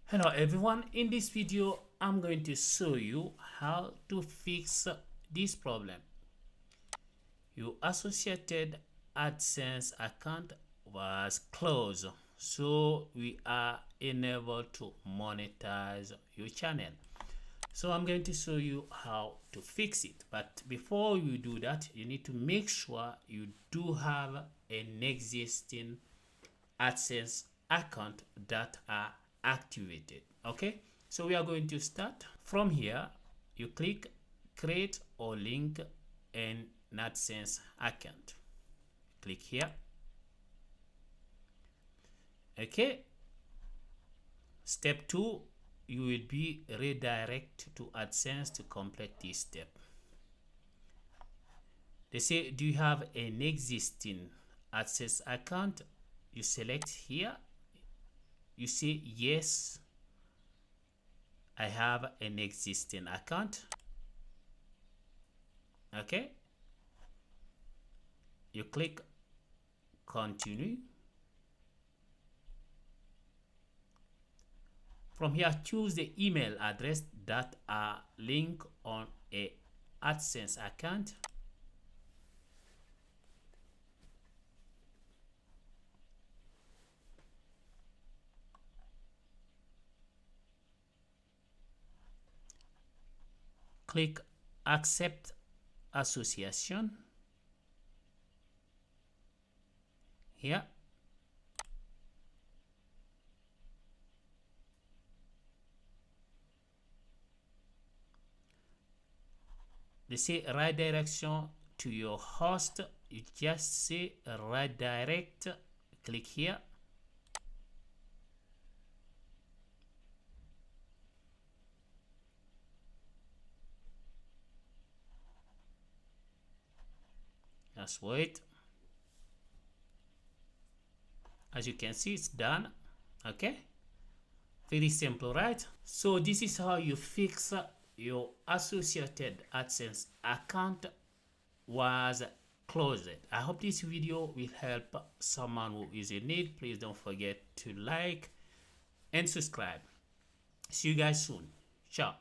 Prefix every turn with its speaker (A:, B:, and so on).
A: Hello everyone, in this video I'm going to show you how to fix this problem. Your associated AdSense account was closed, so we are unable to monetize your channel. So I'm going to show you how to fix it, but before you do that you need to make sure you do have an existing AdSense account that are activated. Okay, so we are going to start from here. You click create or link an AdSense account. Click here. Okay, step 2, you will be redirected to AdSense to complete this step. They say, do you have an existing AdSense account? You select here. You say yes, I have an existing account. Okay, you click continue. From here, choose the email address that are linked on a AdSense account. Click accept association here. They say right direction to your host. You just say right direct. Click here. Just wait. As you can see, it's done. Okay, very simple, right? So this is how you fix your associated AdSense account was closed. I hope this video will help someone who is in need. Please don't forget to like and subscribe. See you guys soon. Ciao.